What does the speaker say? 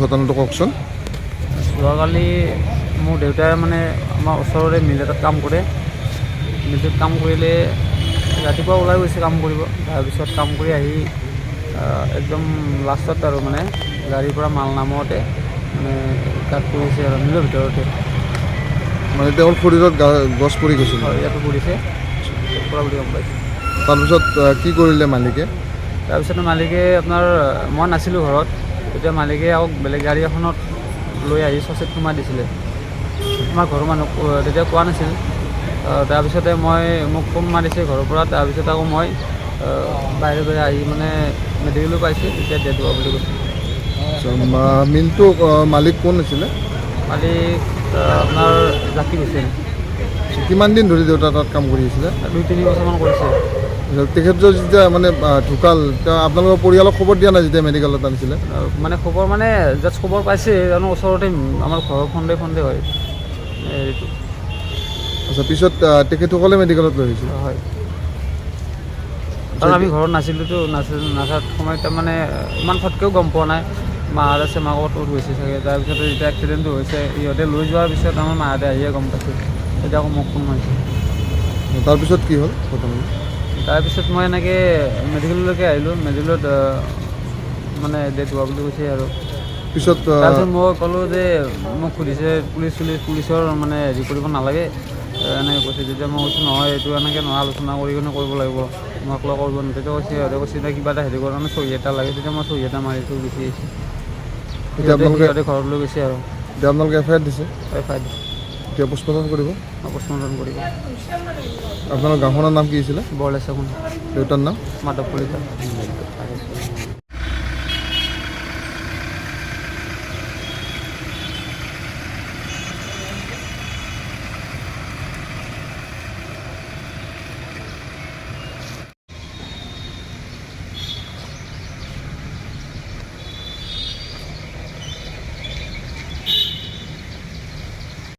ঘটনাটো কওকচোন। যোৱাকালি মোৰ দেউতাই মানে আমাৰ ওচৰৰে মিল এটাত কাম কৰে। মিলটোত কাম কৰিলে ৰাতিপুৱা ওলাই গৈছে কাম কৰিব। তাৰপিছত কাম কৰি আহি একদম লাষ্টত আৰু মানে গাড়ীৰ পৰা মাল নামোৱাতে মানে গাত পৰিছে আৰু মিলৰ ভিতৰতে। মানে তেওঁৰ শৰীৰত গছ পৰি গৈছিল? হয়, ইয়াতো পৰিছে পৰা বুলি গম পাইছোঁ। তাৰপিছত কি কৰিলে মালিকে? তাৰপিছত মালিকে আপোনাৰ মই নাছিলোঁ ঘৰত, তেতিয়া মালিকে আকৌ বেলেগ গাড়ী এখনত লৈ আহি চচেত সোমাই দিছিলে। আমাৰ ঘৰৰ মানুহ তেতিয়া কোৱা নাছিল। তাৰপিছতে মোক ফোন মাৰিছে ঘৰৰ পৰা। তাৰপিছত আকৌ মই বাহিৰে আহি মানে মেডিকেলো পাইছোঁ, তেতিয়া ডেড হোৱা বুলি কৈছে। মিলটো মালিক কোন আছিলে? মালিক আপোনাৰ জাকিৰ হুছেইন। কিমান দিন ধৰি দেউতা তাত কাম কৰি আছিলে? 2-3 বছৰমান কৰিছে। তেখেতৰ যেতিয়া মানে ঢুকাল, তেওঁ আপোনালোকৰ পৰিয়ালক খবৰ দিয়া নাই যেতিয়া মেডিকেলত আনিছিলে? মানে খবৰ মানে জাষ্ট খবৰ পাইছে, জানো ওচৰতে আমাৰ ঘৰৰ ফন্দে হয় এইটো। আচ্ছা, পিছত তেখেতসকলে মেডিকেলত লৈ আহিছিল? হয়, কাৰণ আমি ঘৰত নাছিলোঁতো, নাথাক সময়ত তাৰমানে ইমান ফটকেও গম পোৱা নাই। মাহঁত আছে, মাকত গৈছে চাগে। তাৰপিছতে যেতিয়া এক্সিডেণ্টটো হৈছে, ইহঁতে লৈ যোৱাৰ পিছত আমাৰ মাহঁতে আহিয়ে গম পাইছোঁ। তেতিয়া আকৌ মোক ফোন মাৰিছে। তাৰপিছত কি হ'ল ঘটনাটো? তাৰপিছত মই এনেকৈ মেডিকেললৈকে আহিলোঁ। মেডিকেলত মানে ডেড হোৱা বুলি কৈছে আৰু। পিছত তাৰপিছত মই ক'লোঁ যে মোক সুধিছে পুলিচৰ মানে হেৰি কৰিব নালাগে এনেকৈ কৈছে। যেতিয়া মই কৈছোঁ নহয়, এইটো এনেকৈ নহয়, আলোচনা কৰি কিনে কৰিব লাগিব, তোমাক লৈ কৰিব নহয়। তেতিয়া কৈছে এতিয়া কিবা এটা হেৰি কৰা কাৰণে চহী এটা লাগে। তেতিয়া মই চহী এটা মাৰি থৈ গুচি আহিছোঁ। সিহঁতে ঘৰত লৈ গৈছে আৰু। এতিয়া আপোনালোকে FIR দিছে? FIR দিছে। এতিয়া পোষ্টমৰ্টম কৰিব? পোষ্টমৰ্টম কৰিব। আপোনাৰ গাঁওখনৰ নাম কি আছিলে? বৰলেছাগুন। দেউতাৰ নাম? মাধৱ কলিতা।